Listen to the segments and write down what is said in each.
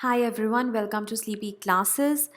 Hi everyone, welcome to Sleepy Classes.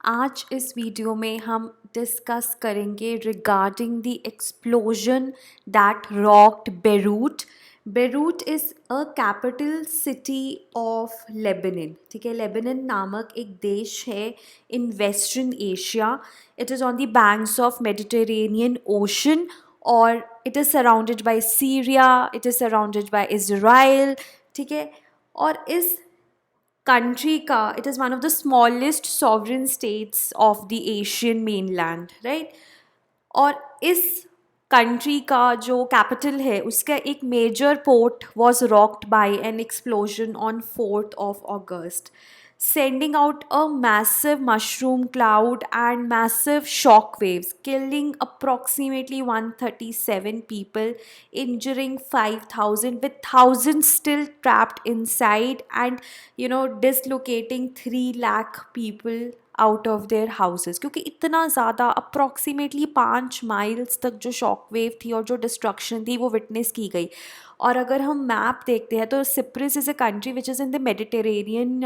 आज इस video में हम डिस्कस करेंगे regarding the explosion that rocked Beirut. Beirut is a capital city of Lebanon. ठीक है, लेबनान नामक एक देश है in western Asia. It is on the banks of Mediterranean ocean और it is surrounded by Syria, it is surrounded by Israel. ठीक है, और इस country का it is one of the smallest sovereign states of the Asian mainland, right? और इस country का जो कैपिटल है उसका एक major port was rocked by an explosion on 4th of August, sending out a massive mushroom cloud and massive shock waves, killing approximately 137 people, injuring 5,000, with thousands still trapped inside, and dislocating 3 lakh people out of their houses. क्योंकि इतना ज़्यादा approximately 5 miles तक जो shock wave थी और जो destruction थी वो विटनेस की गई। और अगर हम मैप देखते हैं तो Cyprus is a country which is in the Mediterranean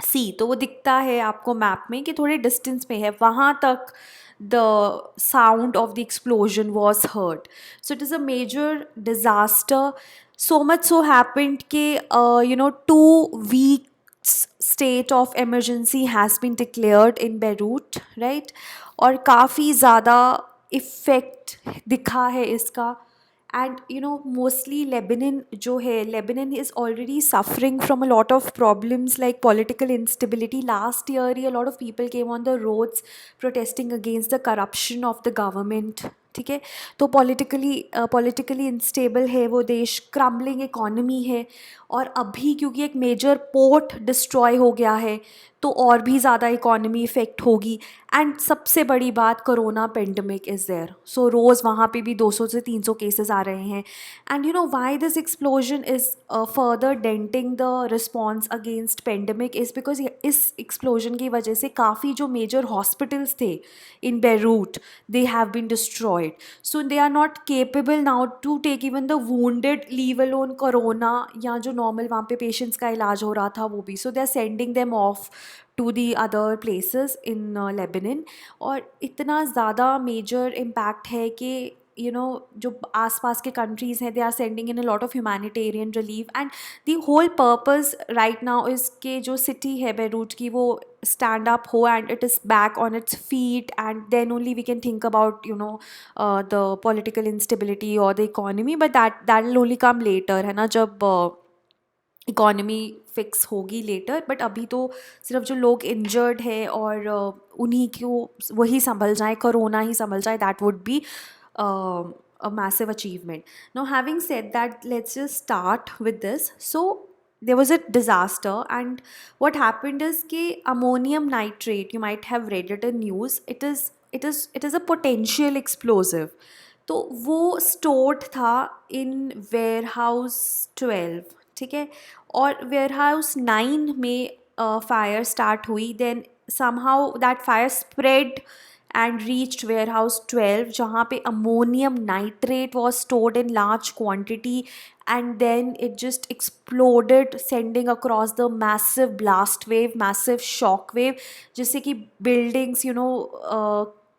sea, तो वो दिखता है आपको मैप में कि थोड़े डिस्टेंस में है, वहाँ तक the sound of the explosion was heard. So it is a major disaster. So much so happened कि 2 weeks state of emergency has been declared in Beirut, right? और काफ़ी ज़्यादा इफ़ेक्ट दिखा है इसका। एंड मोस्टली लेबनान जो है, Lebanon is already suffering from a lot of problems like political instability. Last year ही a lot of people came on the roads protesting against the corruption of the government. ठीक है, तो politically instable है वो देश, crumbling economy है। और अभी क्योंकि एक मेजर पोर्ट डिस्ट्रॉय हो गया है तो और भी ज़्यादा इकॉनमी इफ़ेक्ट होगी। एंड सबसे बड़ी बात, कोरोना पेंडेमिक इज़ देयर। सो रोज़ वहाँ पे भी 200 से 300 केसेस आ रहे हैं। And why this explosion is further denting the response against pandemic is because इस एक्सप्लोजन की वजह से काफ़ी जो मेजर हॉस्पिटल्स थे इन Beirut, they have been destroyed. So they are not capable now to take even the wounded, leave alone corona या जो normal वहाँ पे patients का इलाज हो रहा था वो भी. So they are sending them off to the other places in Lebanon. और इतना ज़्यादा major impact है कि जो आसपास के countries हैं, they are sending in a lot of humanitarian relief. And the whole purpose right now is कि जो city है बेरूट की वो stand up हो and it is back on its feet, and then only we can think about the political instability or the economy, but that will only come later, है ना, जब economy fix होगी letter. But अभी तो सिर्फ जो लोग इंजर्ड है और उन्हीं को वही संभल जाए, कोरोना ही संभल जाए, that would be a massive achievement. Now, having said that, let's just start with this. So there was a disaster, and what happened is कि ammonium nitrate, you might have read it in news, it is a potential explosive. तो वो stored था in ware house 12। ठीक है, और ware house 9 में fire start हुई। Then somehow that fire spread and reached warehouse 12, जहाँ पे ammonium nitrate was stored in large quantity, and then it just exploded, sending across the massive blast wave, massive shock wave, जिससे कि buildings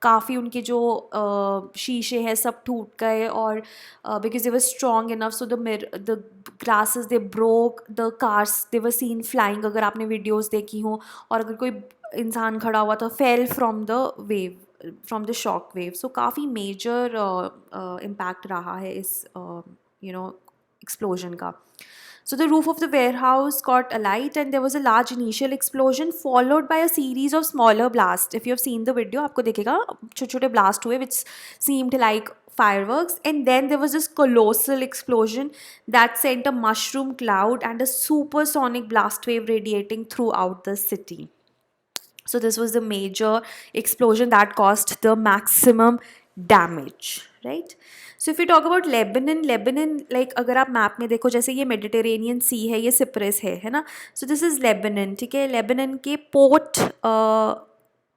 काफ़ी उनके जो शीशे हैं सब टूट गए। और because they were strong enough, so the glasses they broke, the cars they were seen flying, अगर आपने वीडियोस देखी हो। और अगर कोई इंसान खड़ा हुआ तो fell from the wave, from the shock wave. So काफ़ी मेजर इम्पैक्ट रहा है इस एक्सप्लोजन का. So the roof of the warehouse caught alight and there was a large initial explosion followed by a series of smaller blasts. If you have seen the video, आपको दिखेगा छोटे-छोटे blast हुए which seemed like fireworks, and then there was this colossal explosion that sent a mushroom cloud and a supersonic blast wave radiating throughout the city. So this was the major explosion that caused the maximum damage, right? So if we talk about Lebanon, like अगर आप map में देखो, जैसे ये Mediterranean सी है, ये सिप्रेस है ना. So this is Lebanon, ठीक है. लेबनान के पोर्ट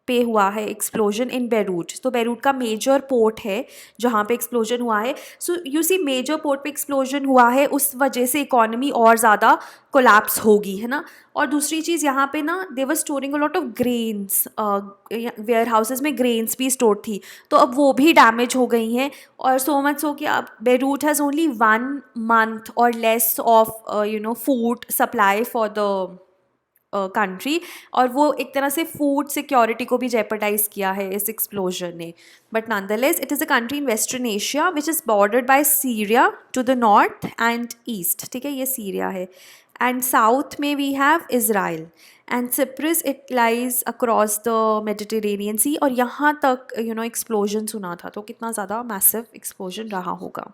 पे हुआ है एक्सप्लोजन इन बेरूट। तो बेरूट का मेजर पोर्ट है जहाँ पे एक्सप्लोजन हुआ है। So you see major port पे एक्सप्लोजन हुआ है, उस वजह से इकोनॉमी और ज़्यादा कोलैप्स होगी, है ना। और दूसरी चीज़ यहाँ पे ना they were storing a lot of grains, warehouses में ग्रेन्स भी स्टोर थी, तो अब वो भी डैमेज हो गई हैं। और सो मच सो कि अब बेरूट हैज़ ओनली 1 month और less of food supply for the country, और वो एक तरह से फूड सिक्योरिटी को भी जेपरडाइज किया है इस एक्सप्लोजन ने। But nonetheless it is a country in western Asia which is bordered by Syria to the north and east, ठीक है, ये सीरिया है। एंड साउथ में we have Israel and Cyprus, it lies across the Mediterranean sea. और यहाँ तक explosion सुना था, तो कितना ज़्यादा मैसिव एक्सप्लोजन रहा होगा।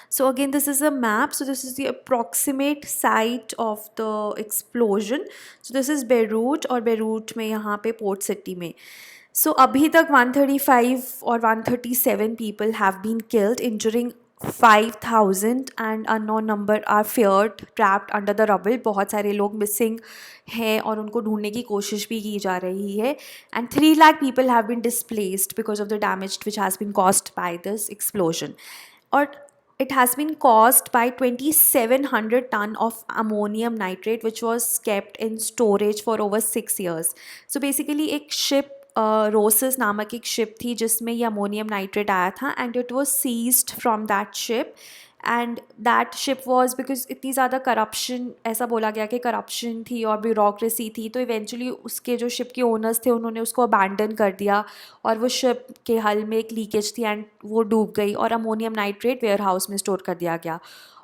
So again, this is a map. So this is the approximate site of the explosion. So this is Beirut, और Beirut में यहाँ पे पोर्ट सिटी में. So अभी तक 135 और 137 people have been killed, injuring 5,000 and unknown number are feared trapped under the rubble. बहुत सारे लोग मिसिंग हैं और उनको ढूंढने की कोशिश भी की जा रही है. And 3 lakh people have been displaced because of the damage which has been caused by this explosion. और it has been caused by 2,700 ton of ammonium nitrate which was kept in storage for over 6 years. So basically एक ship रोसेस नामक एक ship थी जिसमें ये ammonium nitrate आया था, and it was seized from that ship. And that ship was because इतनी ज़्यादा करप्शन, ऐसा बोला गया कि करप्शन थी और ब्यूरोक्रेसी थी, तो इवेंचुअली उसके जो शिप के ओनर्स थे उन्होंने उसको अबैंडन कर दिया, और वो शिप के हल में एक लीकेज थी एंड वो डूब गई, और अमोनियम नाइट्रेट वेयर हाउस में स्टोर कर दिया गया.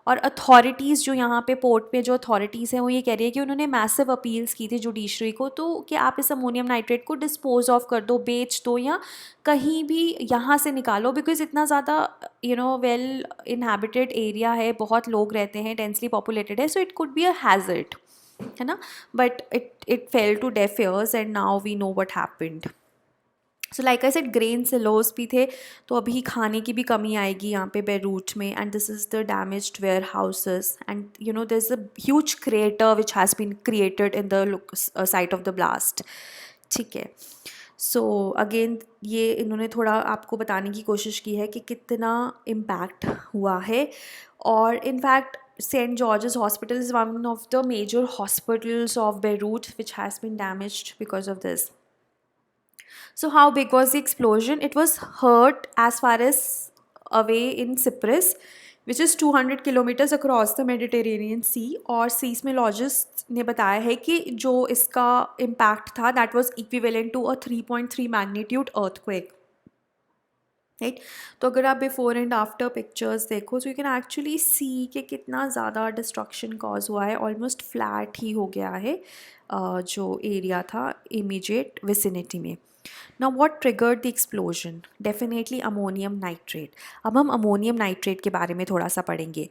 और अथॉरिटीज़ जो यहाँ पे पोर्ट पे जो अथॉरिटीज़ हैं वो ये कह रही है कि उन्होंने मैसिव अपील्स की थी जुडिशरी को, तो कि आप इस अमोनियम नाइट्रेट को डिस्पोज ऑफ कर दो, बेच दो, या कहीं भी यहाँ से निकालो, बिकॉज इतना ज़्यादा वेल इनहेबिटेड एरिया है, बहुत लोग रहते हैं, डेंसली पॉपुलेटेड है, so it could be a hazard, है ना. But it fell to deaf ears and now we know what happened. So like I said grain silos भी थे, तो अभी खाने की भी कमी आएगी यहाँ पे बेरूट में. And this is the damaged warehouses, and there is a huge crater which has been created in the site of the blast, ठीक है. सो अगेन ये इन्होंने थोड़ा आपको बताने की कोशिश की है कि कितना इम्पैक्ट हुआ है. और in fact Saint George's hospital is one of the major hospitals of Beirut which has been damaged because of this. So how big was the explosion? It was heard as far as away in Cyprus, which is 200 kilometers across the Mediterranean Sea. और seismologists ने बताया है कि जो इसका impact था that was equivalent to a 3.3 magnitude earthquake. Right. तो अगर आप बिफोर एंड आफ्टर पिक्चर्स देखो तो यू कैन एक्चुअली सी कि कितना ज़्यादा डिस्ट्रक्शन कॉज हुआ है. ऑलमोस्ट फ्लैट ही हो गया है जो एरिया था इमीडिएट विसिनिटी में. Now what triggered the explosion? Definitely ammonium nitrate. अब हम ammonium nitrate के बारे में थोड़ा सा पढ़ेंगे.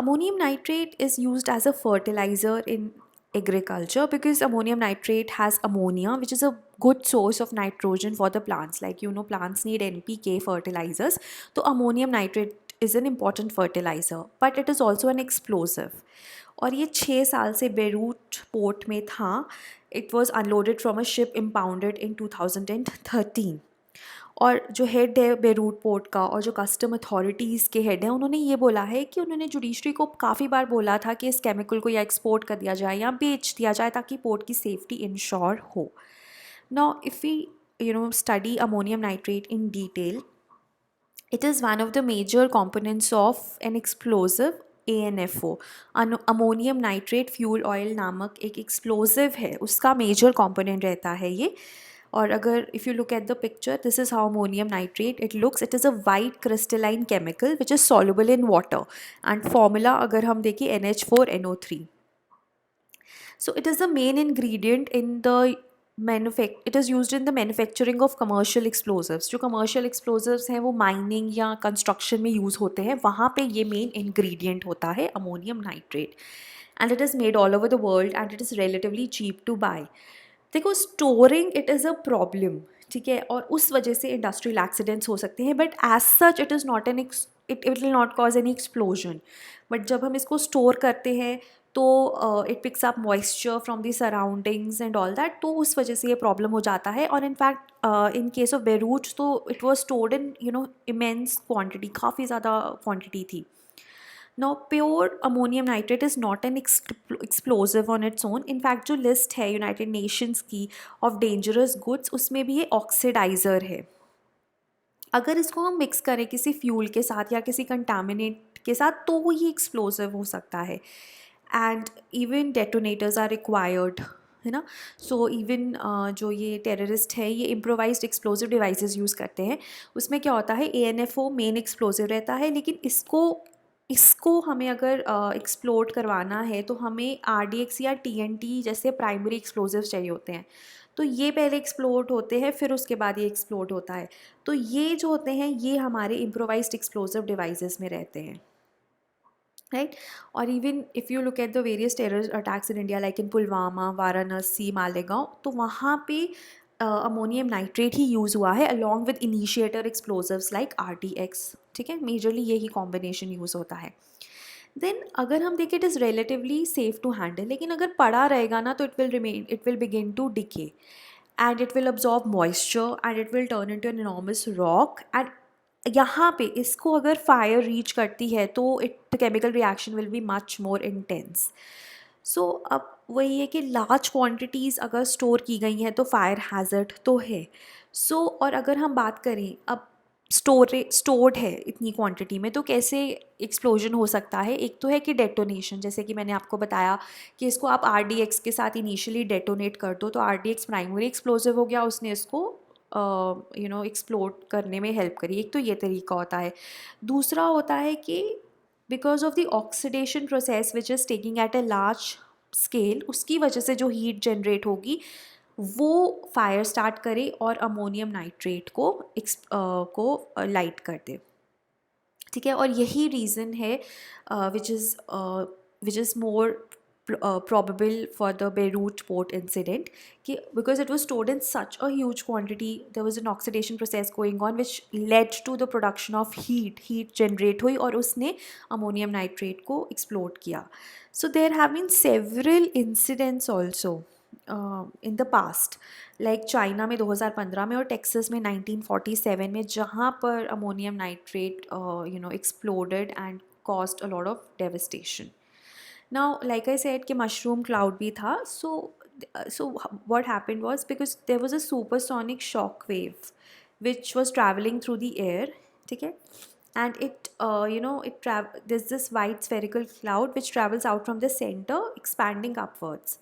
Ammonium nitrate is used as a fertilizer in agriculture because ammonium nitrate has ammonia, which is a good source of nitrogen for the plants. Like plants need NPK fertilizers. So ammonium nitrate is an important fertilizer, but it is also an explosive. और ये 6 साल से Beirut port में था. It was unloaded from a ship impounded in 2013. और जो head है Beirut port का और जो कस्टम अथॉरिटीज़ के हेड हैं उन्होंने ये बोला है कि उन्होंने जुडिशरी को काफ़ी बार बोला था कि इस केमिकल को या एक्सपोर्ट कर दिया जाए या बेच दिया जाए ताकि पोर्ट की सेफ्टी इंश्योर हो. Now if we study ammonium nitrate in detail, it is one of the major components of an explosive ANFO. Ammonium nitrate fuel oil नामक एक एक्सप्लोजिव है, उसका मेजर कंपोनेंट रहता है ये. और अगर if you look at the picture, this is how ammonium nitrate it looks. It is a white crystalline chemical which is soluble in water, and formula अगर हम देखें NH4NO3. So it is the main ingredient in the it is used in the manufacturing of commercial explosives. जो commercial explosives हैं वो mining या construction में use होते हैं, वहाँ पे ये main ingredient होता है ammonium nitrate, and it is made all over the world and it is relatively cheap to buy. देखो storing it is a problem, ठीक है, और उस वजह से industrial accidents हो सकते हैं, but as such it will not cause any explosion. But जब हम इसको स्टोर करते हैं तो it picks up moisture from the surroundings and all that, तो उस वजह से ये प्रॉब्लम हो जाता है. और in fact in case of Beirut तो it was stored in immense quantity, काफ़ी ज़्यादा क्वान्टिटी थी. Now, pure ammonium nitrate is not an explosive on its own. In fact, जो लिस्ट है यूनाइटेड नेशंस की ऑफ डेंजरस गुड्स, उसमें भी ये ऑक्सीडाइज़र है. अगर इसको हम मिक्स करें किसी फ्यूल के साथ या किसी कंटामिनेट के साथ तो ये एक्सप्लोसिव हो सकता है. And even detonators are required, है ना. सो इवन जो ये टेररिस्ट है ये इम्प्रोवाइज्ड एक्सप्लोसिव डिवाइसेस यूज़ करते हैं. उसमें क्या होता है, ANFO मेन एक्सप्लोसिव रहता है, लेकिन इसको हमें अगर एक्सप्लोड करवाना है तो हमें RDX या TNT जैसे प्राइमरी एक्सप्लोजिव चाहिए होते हैं. तो ये पहले एक्सप्लोड होते हैं, फिर उसके बाद ये एक्सप्लोड होता है. तो ये जो होते हैं ये हमारे इम्प्रोवाइज्ड एक्सप्लोजिव डिवाइसेस में रहते हैं, राइट. और even if you look at the various terror attacks in India like in Pulwama, Varanasi, Malegaon, तो वहाँ पे अमोनियम नाइट्रेट ही यूज़ हुआ है along with initiator explosives like RDX. ठीक है, मेजरली यही कॉम्बिनेशन यूज़ होता है. देन अगर हम देखें it is relatively safe to handle, लेकिन अगर पड़ा रहेगा ना तो it will begin to decay and it will absorb moisture and it will turn into an enormous rock. And यहाँ पे इसको अगर फायर रीच करती है तो the chemical reaction will be much more intense. So अब वही है कि लार्ज क्वांटिटीज़ अगर स्टोर की गई हैं तो फायर हैज़र्ड तो है. सो और अगर हम बात करें अब स्टोर्ड है इतनी क्वांटिटी में तो कैसे एक्सप्लोजन हो सकता है. एक तो है कि डेटोनेशन, जैसे कि मैंने आपको बताया कि इसको आप RDX के साथ इनिशियली डेटोनेट कर दो तो RDX प्राइमरी एक्सप्लोजिव हो गया, उसने इसको एक्सप्लोड करने में हेल्प करी. एक तो ये तरीका होता है. दूसरा होता है कि because of the oxidation process which is taking at a large scale, उसकी वजह से जो हीट जनरेट होगी वो फायर स्टार्ट करे और अमोनियम नाइट्रेट को लाइट कर दे. ठीक है, और यही रीज़न है which is more probable for the Beirut port incident कि because it was stored in such a huge quantity, there was an oxidation process going on which led to the production of heat generate हुई और उसने ammonium nitrate को explode किया. So there have been several incidents also in the past, like China में 2015 में और Texas में 1947 में, जहाँ पर ammonium nitrate exploded and caused a lot of devastation. Now, like I said कि mushroom cloud भी था. So what happened was because there was a supersonic shock wave which was traveling through the air, ठीक है, and there's this white spherical cloud which travels out from the center expanding upwards.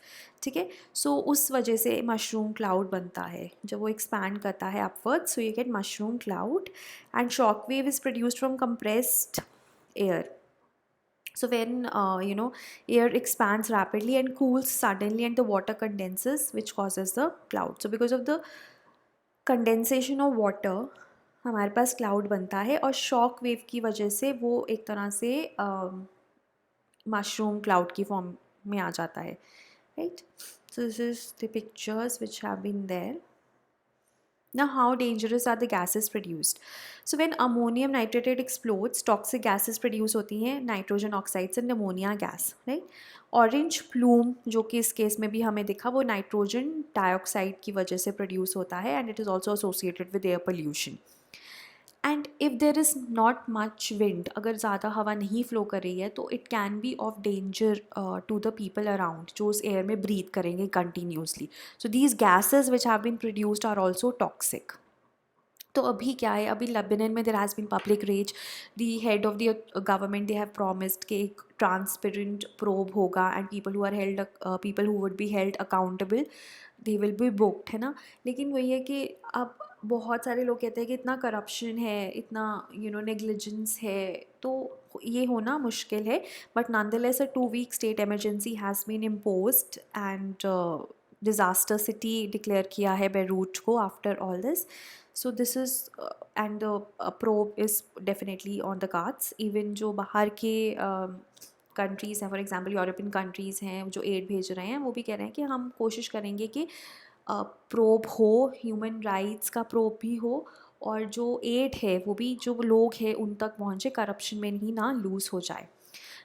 ठीक है, so उस वजह से mushroom cloud बनता है जब वो expand करता है upwards, so you get mushroom cloud and shock wave is produced from compressed air. So when air expands rapidly and cools suddenly and the water condenses which causes the cloud. So because of the condensation of water हमारे पास cloud बनता है और shock wave की वजह से वो एक तरह से मशरूम क्लाउड की फॉर्म में आ जाता है, right. So this is the pictures which have been there. Now, how dangerous are the gases produced? So when ammonium nitrate explodes, toxic gases produce होती हैं, nitrogen oxides and ammonia gas, right? Orange plume जो कि इस case में भी हमें दिखा वो नाइट्रोजन डाइऑक्साइड की वजह से प्रोड्यूस होता है and it is also associated with air pollution. And if there is not much wind, अगर ज़्यादा हवा नहीं फ्लो कर रही है तो it can be of danger to the people around जो उस एयर में ब्रीथ करेंगे continuously. So these gases which have been produced are also toxic. तो अभी क्या है, अभी लेबनान में there has been public rage. The head of the government they have promised कि एक ट्रांसपेरेंट प्रोब होगा and people who would be held accountable they will be booked, है ना. लेकिन वही है कि अब बहुत सारे लोग कहते हैं कि इतना करप्शन है, इतना नेग्लिजेंस है, तो ये होना मुश्किल है. But nonetheless a 2-week state emergency has been imposed and disaster city declare किया है बेरूट को after all this. So this is and the probe is definitely on the cards. इवन जो बाहर के कंट्रीज़ हैं, फॉर एग्जांपल यूरोपियन कंट्रीज़ हैं जो एड भेज रहे हैं, वो भी कह रहे हैं कि हम कोशिश करेंगे कि प्रोब हो, ह्यूमन राइट्स का प्रोब भी हो और जो एड है वो भी जो लोग हैं उन तक पहुँचे, करप्शन में ही ना लूज़ हो जाए.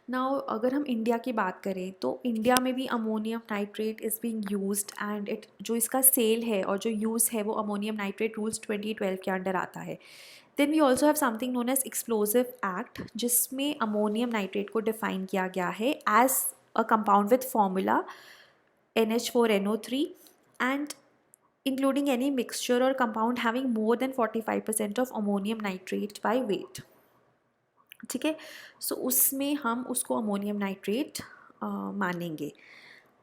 नाउ अगर हम इंडिया की बात करें तो इंडिया में भी ammonium nitrate is being used and it जो इसका सेल है और जो यूज़ है वो अमोनियम नाइट्रेट रूल्स 2012 के अंडर आता है। Then we also have something known as explosive act, जिसमें अमोनियम नाइट्रेट को डिफाइन किया गया है as a compound with formula NH4NO3 and including any mixture or compound having more than 45% of ammonium nitrate by weight। ठीक है, सो उसमें हम उसको अमोनियम नाइट्रेट मानेंगे।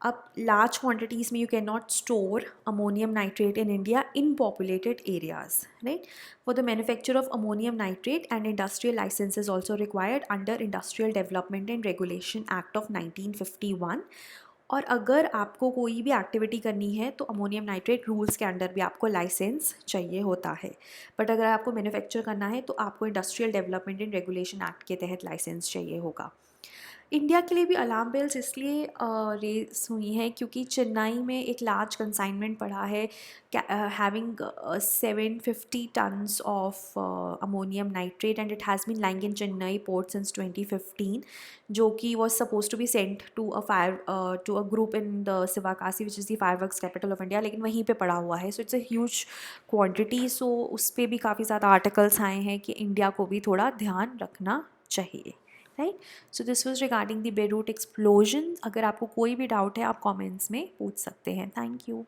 अब लार्ज क्वांटिटीज़ में you can not store ammonium nitrate in India in populated areas, right. For the manufacture of ammonium nitrate and industrial license is also required under industrial development and regulation act of 1951। और अगर आपको कोई भी activity करनी है तो ammonium nitrate rules के under भी आपको लाइसेंस चाहिए होता है। बट अगर आपको मैन्युफैक्चर करना है तो आपको industrial development and regulation act के तहत लाइसेंस चाहिए होगा। इंडिया के लिए भी अलार्म बेल्स इसलिए रेस हुई हैं क्योंकि चेन्नई में एक लार्ज कंसाइनमेंट पड़ा है having 750 tons of ammonium nitrate and it has been lying in Chennai port since 2015, जो कि was suppose to be sent to a group in the Sivakasi which is the fireworks capital of India, लेकिन वहीं पे पड़ा हुआ है। So it's a huge quantity. So उस पर भी काफ़ी ज़्यादा आर्टिकल्स आए हैं कि इंडिया को भी थोड़ा ध्यान रखना चाहिए, right. So this was regarding the Beirut explosion. अगर आपको कोई भी डाउट है आप कमेंट्स में पूछ सकते हैं। Thank you.